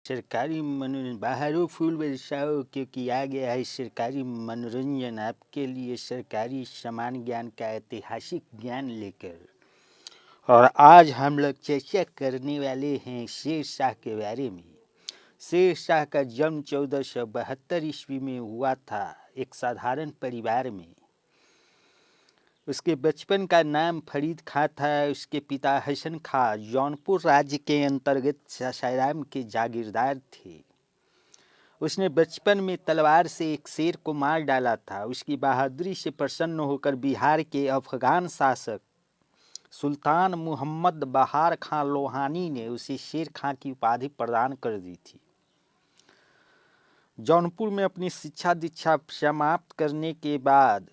सरकारी मनोरंजन बाहरों फूल बरसाओ क्योंकि आ गया है सरकारी मनोरंजन आपके लिए सरकारी समान ज्ञान का ऐतिहासिक ज्ञान लेकर। और आज हम लोग चर्चा करने वाले हैं शेर शाह के बारे में। शेर शाह का जन्म 1472 ईस्वी में हुआ था एक साधारण परिवार में। उसके बचपन का नाम फरीद खां था। उसके पिता हसन खां जौनपुर राज्य के अंतर्गत सासाराम के जागीरदार थे। उसने बचपन में तलवार से एक शेर को मार डाला था। उसकी बहादुरी से प्रसन्न होकर बिहार के अफगान शासक सुल्तान मुहम्मद बहार खां लोहानी ने उसे शेर खां की उपाधि प्रदान कर दी थी। जौनपुर में अपनी शिक्षा दीक्षा समाप्त करने के बाद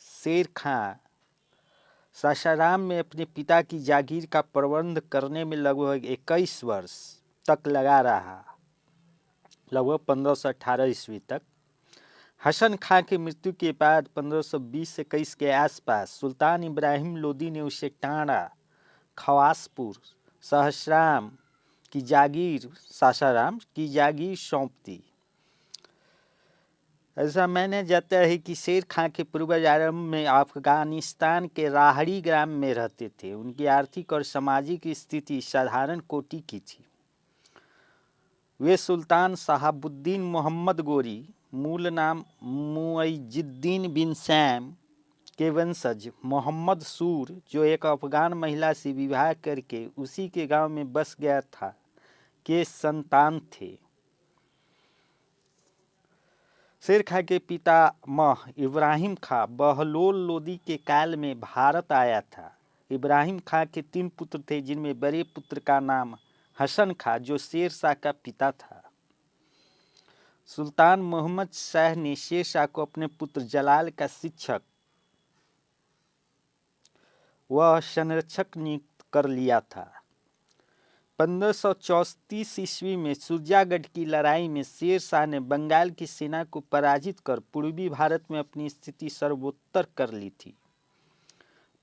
शेर खां सासाराम में अपने पिता की जागीर का प्रबंध करने में लगभग 21 वर्ष तक लगा रहा, लगभग 1518 ईस्वी तक। हसन खां की मृत्यु के बाद 1520-21 के आसपास सुल्तान इब्राहिम लोदी ने उसे टांडा, खवासपुर, सहसराम की जागीर सासाराम की जागीर सौंप दी। ऐसा माना जाता है कि शेर खां के पूर्वज आरंभ में अफगानिस्तान के राहड़ी ग्राम में रहते थे। उनकी आर्थिक और सामाजिक स्थिति साधारण कोटि की थी। वे सुल्तान शहाबुद्दीन मोहम्मद गोरी, मूल नाम मुइजुद्दीन बिन सैम, के वंशज मोहम्मद सूर, जो एक अफगान महिला से विवाह करके उसी के गांव में बस गया था, के संतान थे। शेर खां के पितामह इब्राहिम खां बहलोल लोदी के काल में भारत आया था। इब्राहिम खां के 3 पुत्र थे, जिनमें बड़े पुत्र का नाम हसन खां, जो शेर शाह का पिता था। सुल्तान मोहम्मद शाह ने शेर शाह को अपने पुत्र जलाल का शिक्षक व संरक्षक नियुक्त कर लिया था। 1534 ईस्वी में सुरजागढ़ की लड़ाई में शेर शाह ने बंगाल की सेना को पराजित कर पूर्वी भारत में अपनी स्थिति सर्वोत्तर कर ली थी।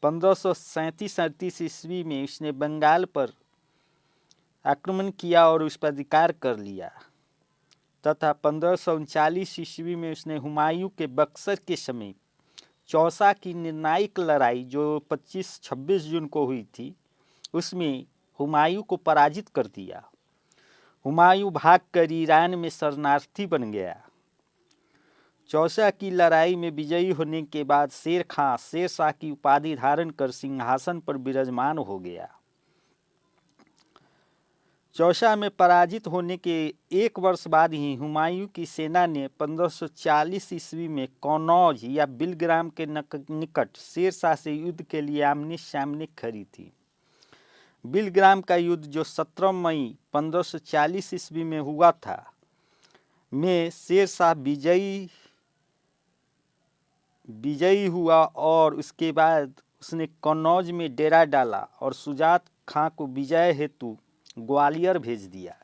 1537-38 ईस्वी में उसने बंगाल पर आक्रमण किया और उस पर अधिकार कर लिया तथा 1539 ईस्वी में उसने हुमायूं के बक्सर के समीप चौसा की निर्णायक लड़ाई, जो 25-26 जून को हुई थी, उसमें हुमायूं को पराजित कर दिया। हुमायूं भागकर ईरान में शरणार्थी बन गया। चौसा की लड़ाई में विजयी होने के बाद शेर खां शेर शाह की उपाधि धारण कर सिंहासन पर विराजमान हो गया। चौसा में पराजित होने के 1 वर्ष बाद ही हुमायूं की सेना ने 1540 ईस्वी में कन्नौज या बिलग्राम के निकट शेर शाह से युद्ध के लिए आमने सामने खड़ी थी। बिलग्राम का युद्ध, जो 17 मई 1540 ईस्वी में हुआ था, में शेर शाह विजयी हुआ और उसके बाद उसने कन्नौज में डेरा डाला और सुजात खां को विजय हेतु ग्वालियर भेज दिया।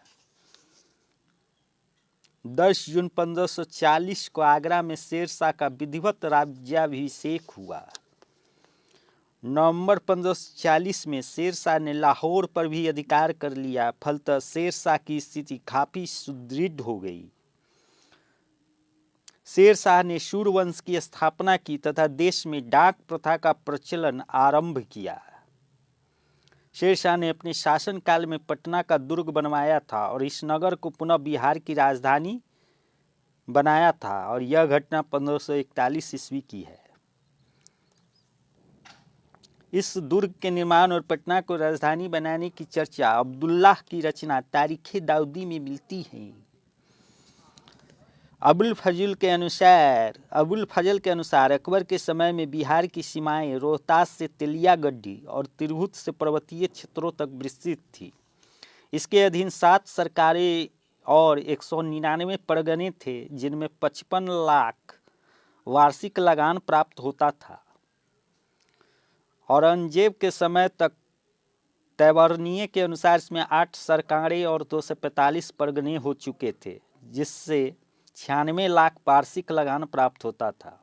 10 जून 1540 को आगरा में शेर शाह का विधिवत राज्याभिषेक हुआ। नवंबर 1540 में शेर शाह ने लाहौर पर भी अधिकार कर लिया। फलतः शेर शाह की स्थिति काफी सुदृढ़ हो गई। शेर शाह ने सूर्यवंश की स्थापना की तथा देश में डाक प्रथा का प्रचलन आरंभ किया। शेर शाह ने अपने शासनकाल में पटना का दुर्ग बनवाया था और इस नगर को पुनः बिहार की राजधानी बनाया था, और यह घटना 1541 ईस्वी की है। इस दुर्ग के निर्माण और पटना को राजधानी बनाने की चर्चा अब्दुल्लाह की रचना तारीख़ दाऊदी में मिलती है। अबुल फजल के अनुसार अकबर के समय में बिहार की सीमाएं रोहतास से तेलिया गड्ढी और तिरहुत से पर्वतीय क्षेत्रों तक विस्तृत थी। इसके अधीन 7 सरकारें और 199 परगने थे, जिनमें 55 लाख वार्षिक लगान प्राप्त होता था। औरंगजेब के समय तक तैवर्निये के अनुसार इसमें 8 सरकारें और 245 परगने हो चुके थे, जिससे 96 लाख वार्षिक लगान प्राप्त होता था।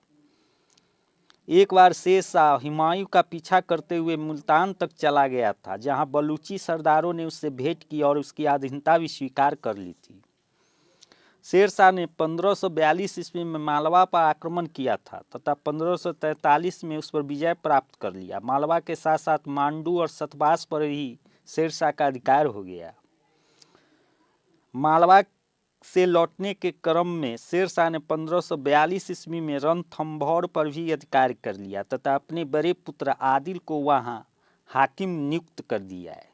एक बार शेर शाह हुमायूं का पीछा करते हुए मुल्तान तक चला गया था, जहां बलूची सरदारों ने उससे भेंट की और उसकी अधीनता भी स्वीकार कर ली थी। शेर शाह ने 1542 ईस्वी में मालवा पर आक्रमण किया था तथा 1543 में उस पर विजय प्राप्त कर लिया। मालवा के साथ साथ मांडू और सतवास पर भी शेर शाह का अधिकार हो गया। मालवा से लौटने के क्रम में शेर शाह ने 1542 ईस्वी में रणथंभौर पर भी अधिकार कर लिया तथा अपने बड़े पुत्र आदिल को वहां हाकिम नियुक्त कर दिया है।